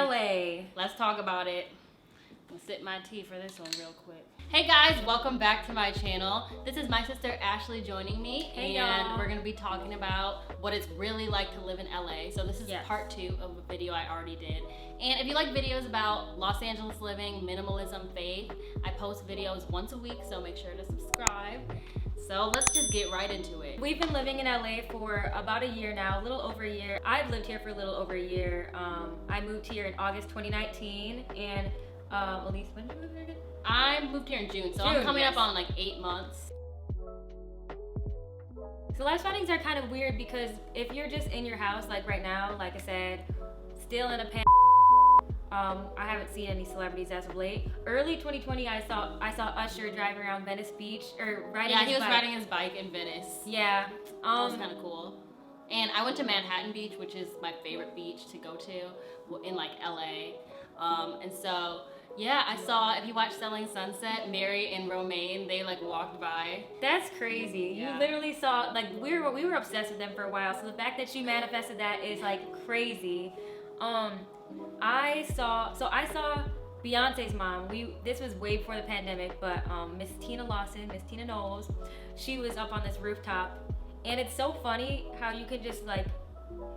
LA. Let's talk about it. I'm gonna sip my tea for this one real quick. Hey guys, welcome back to my channel. This is my sister Ashley joining me, hey and y'all. We're gonna be talking about what it's really like to live in LA. So this is part 2 of a video I already did. And if you like videos about Los Angeles living, minimalism, faith, I post videos once a week, so make sure to subscribe. So let's just get right into it. We've been living in LA for about a year now, a little over a year. I've lived here for a little over a year. I moved here in August 2019, and Ellyce, when did you move here again? I moved here in June, so I'm coming up on like 8 months. So live sightings are kind of weird because if you're just in your house, like right now, like I said, still in a I haven't seen any celebrities as of late. Early 2020, I saw Usher driving around Venice Beach, or riding his bike. Yeah, he was riding his bike in Venice. Yeah. That was kind of cool. And I went to Manhattan Beach, which is my favorite beach to go to in like LA. And so, yeah, I saw, if you watch Selling Sunset, Mary and Romaine, they like walked by. That's crazy. Yeah. You literally saw, like, we were obsessed with them for a while. So the fact that you manifested that is like crazy. I saw Beyonce's mom. This was way before the pandemic, but Miss Tina Knowles, she was up on this rooftop, and it's so funny how you can just like,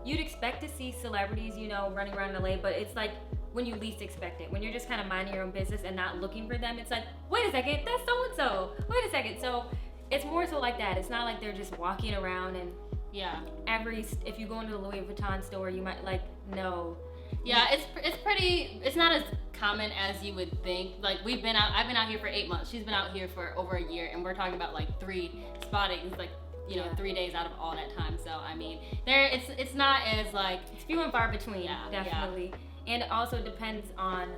you'd expect to see celebrities, you know, running around in LA, but it's like when you least expect it, when you're just kind of minding your own business and not looking for them. It's like, wait a second, that's so and so. Wait a second. So it's more so like that. It's not like they're just walking around and if you go into the Louis Vuitton store, you might like know. Yeah, it's not as common as you would think. Like I've been out here for 8 months. She's been out here for over a year, and we're talking about like 3 spottings, like, you know, 3 days out of all that time. So I mean, it's not as like, it's few and far between, definitely. Yeah. And it also depends on,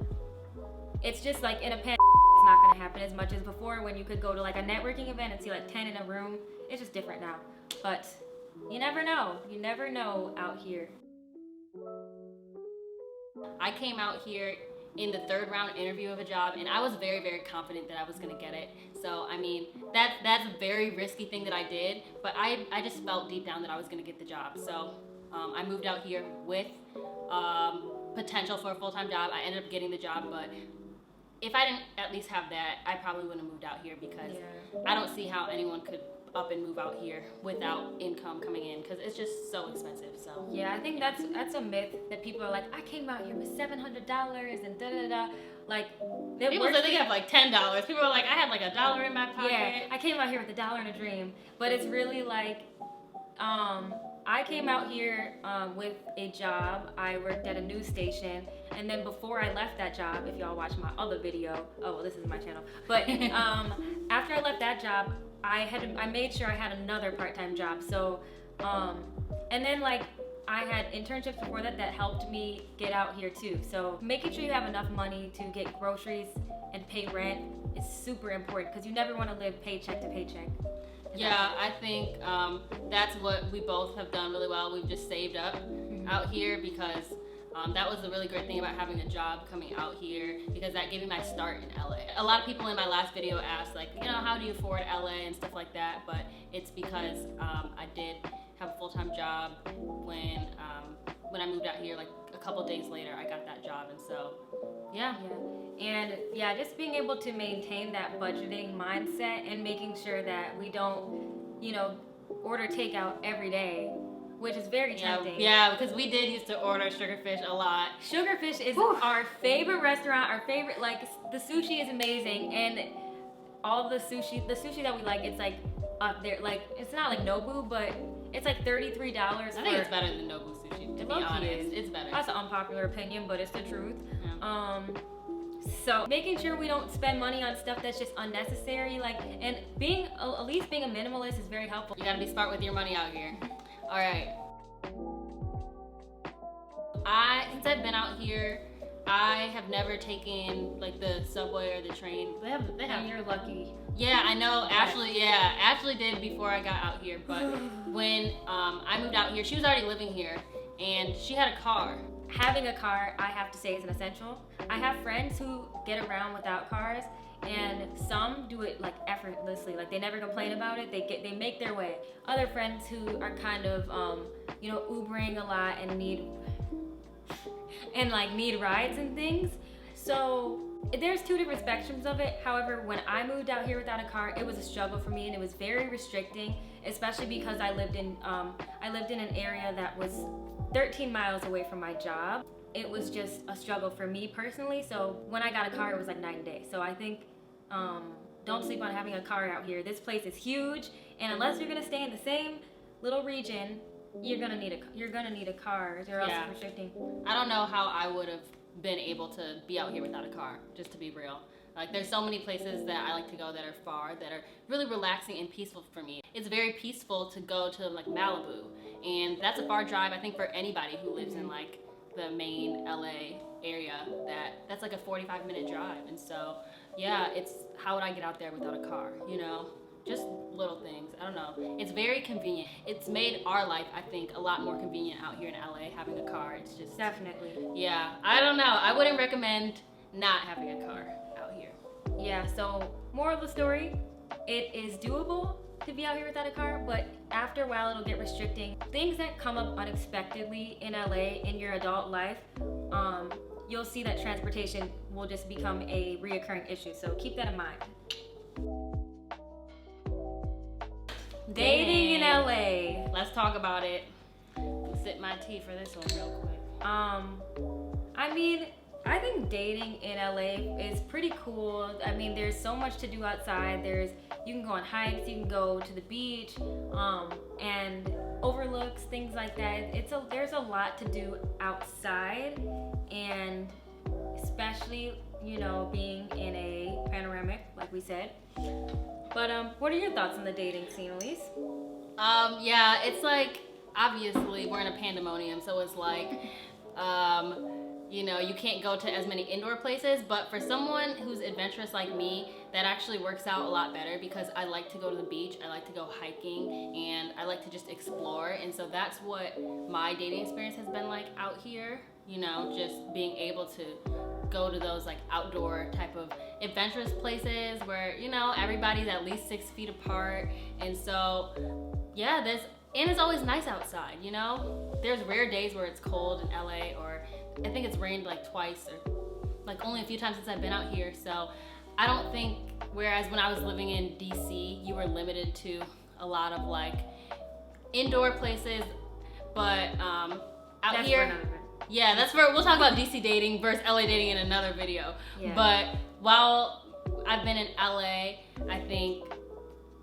it's just like in a pandemic, it's not gonna happen as much as before when you could go to like a networking event and see like 10 in a room. It's just different now. But you never know. You never know out here. I came out here in the 3rd round interview of a job, and I was very, very confident that I was gonna get it. So I mean, that's a very risky thing that I did, but I just felt deep down that I was gonna get the job. So I moved out here with potential for a full-time job. I ended up getting the job, but if I didn't at least have that, I probably wouldn't have moved out here, because I don't see how anyone could up and move out here without income coming in, because it's just so expensive. So yeah, I think that's a myth that people are like, I came out here with $700 and da da da. Like people say they have like $10. People are like, I had like $1 in my pocket. Yeah, I came out here with $1 and a dream, but it's really like, I came out here with a job. I worked at a news station, and then before I left that job, if y'all watch my other video, oh well, this is my channel. But after I left that job, I made sure I had another part-time job. So, and then like I had internships before that helped me get out here too. So making sure you have enough money to get groceries and pay rent is super important, because you never want to live paycheck to paycheck. Yeah, I think that's what we both have done really well. We've just saved up out here, because that was the really great thing about having a job coming out here, because that gave me my start in LA. A lot of people in my last video asked, like, you know, how do you afford LA and stuff like that, but it's because I did have a full-time job when I moved out here. Like a couple days later, I got that job, and so and just being able to maintain that budgeting mindset and making sure that we don't, you know, order takeout every day, which is very tempting. Yeah, because we did used to order Sugarfish a lot. Sugarfish is our favorite restaurant, our favorite, like, the sushi is amazing, and all the sushi that we like, it's like up there. Like, it's not like Nobu, but it's like $33. I think it's better than Nobu sushi, to be honest. It's better. That's an unpopular opinion, but it's the truth. Yeah. So making sure we don't spend money on stuff that's just unnecessary, like, and at least being a minimalist is very helpful. You gotta be smart with your money out here. All right. Since I've been out here, I have never taken like the subway or the train. They have. And you're lucky. Yeah, I know. Ashley did before I got out here. But when I moved out here, she was already living here, and she had a car. Having a car, I have to say, is an essential. I have friends who get around without cars, and some do it like effortlessly. Like they never complain about it. They make their way. Other friends who are kind of you know, Ubering a lot and need and like need rides and things. So there's two different spectrums of it. However, when I moved out here without a car, it was a struggle for me, and it was very restricting, especially because I lived in an area that was 13 miles away from my job. It was just a struggle for me personally. So when I got a car, it was like night and day. So I think don't sleep on having a car out here. This place is huge, and unless you're gonna stay in the same little region, you're gonna need a car, or else it's restricting. I don't know how I would have been able to be out here without a car, just to be real. Like, there's so many places that I like to go that are far, that are really relaxing and peaceful for me. It's very peaceful to go to like Malibu, and that's a far drive, I think, for anybody who lives in like the main LA area. That's like a 45-minute drive. And so yeah, it's how would I get out there without a car, you know? Just little things. I don't know. It's very convenient. It's made our life, I think, a lot more convenient out here in LA, having a car. It's just... Definitely. Yeah, I don't know. I wouldn't recommend not having a car out here. Yeah, so moral of the story, it is doable to be out here without a car, but after a while it'll get restricting. Things that come up unexpectedly in LA in your adult life, you'll see that transportation will just become a reoccurring issue. So keep that in mind. Dating in LA. Let's talk about it. Sip my tea for this one real quick. I mean, I think dating in LA is pretty cool. I mean, there's so much to do outside. You can go on hikes, you can go to the beach, and overlooks, things like that. There's a lot to do outside, and especially, you know, being in a panoramic, like we said. But what are your thoughts on the dating scene, Ellyce? Yeah, it's like, obviously we're in a pandemonium, so it's like, you know, you can't go to as many indoor places, but for someone who's adventurous like me, that actually works out a lot better, because I like to go to the beach, I like to go hiking, and I like to just explore. And so that's what my dating experience has been like out here, you know, just being able to go to those like outdoor type of adventurous places where, you know, everybody's at least 6 feet apart. And so yeah, and it's always nice outside, you know. There's rare days where it's cold in LA, or I think it's rained like twice, or like only a few times since I've been out here. So I don't think, whereas when I was living in DC, you were limited to a lot of like indoor places, but out here, yeah, we'll talk about DC dating versus LA dating in another video. Yeah. But while I've been in LA, I think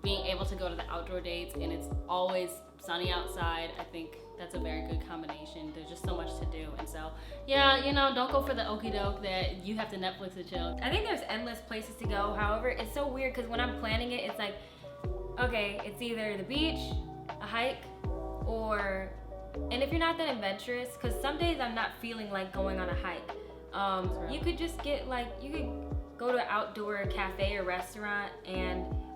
being able to go to the outdoor dates, and it's always sunny outside, I think that's a very good combination. There's just so much to do. And so yeah, you know, don't go for the okie doke that you have to Netflix and chill. I think there's endless places to go. However, it's so weird because when I'm planning it, it's like, okay, it's either the beach, a hike, or, and if you're not that adventurous, because some days I'm not feeling like going on a hike, you could just get like, you could go to an outdoor cafe or restaurant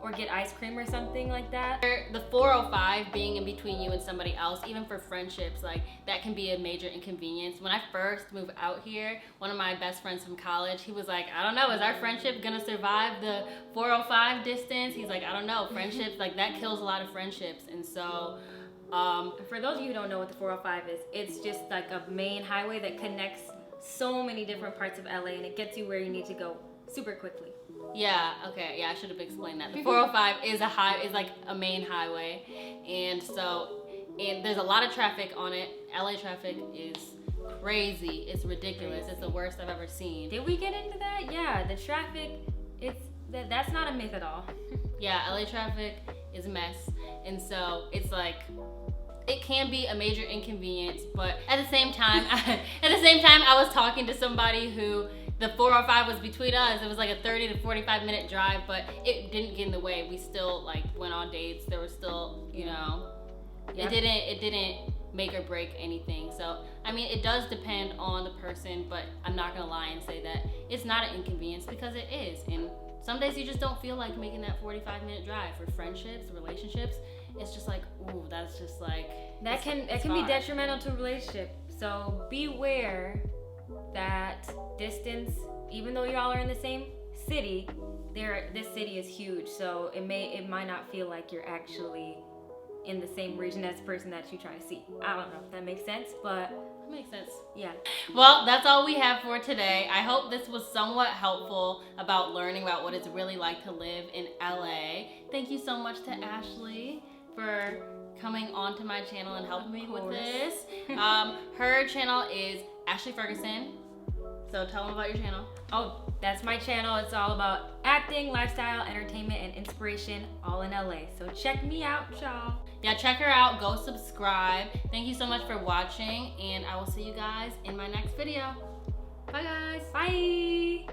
or get ice cream or something like that. The 405 being in between you and somebody else, even for friendships, like that can be a major inconvenience. When I first moved out here, one of my best friends from college, he was like, I don't know, is our friendship gonna survive the 405 distance? He's like, I don't know, friendships, like that kills a lot of friendships. And so, for those of you who don't know what the 405 is, it's just like a main highway that connects so many different parts of LA, and it gets you where you need to go super quickly. Yeah, okay, yeah, I should have explained that. The 405 is like a main highway, and there's a lot of traffic on it. LA traffic is crazy. It's ridiculous. It's the worst I've ever seen. Did we get into that? Yeah, the traffic, that's not a myth at all. Yeah, LA traffic is a mess, and so it's like, it can be a major inconvenience, but at the same time, I was talking to somebody who, the 405 was between us. It was like a 30 to 45 minute drive, but it didn't get in the way. We still like went on dates. There was still, you know, yep. It didn't make or break anything. So, I mean, it does depend on the person, but I'm not gonna lie and say that it's not an inconvenience, because it is. And some days you just don't feel like making that 45-minute drive. For friendships, relationships, it's just like, ooh, that's just like, that can be detrimental to a relationship. So beware that distance, even though y'all are in the same city, this city is huge, so it might not feel like you're actually in the same region as the person that you're trying to see. I don't know if that makes sense, but That makes sense. yeah. Well, that's all we have for today. I hope this was somewhat helpful about learning about what it's really like to live in LA. Thank you so much to Ashli for coming onto my channel and helping me with this. Her channel is Ashli Ferguson. So tell them about your channel. Oh, that's my channel. It's all about acting, lifestyle, entertainment, and inspiration, all in LA. So check me out, y'all. Yeah, check her out. Go subscribe. Thank you so much for watching, and I will see you guys in my next video. Bye, guys. Bye.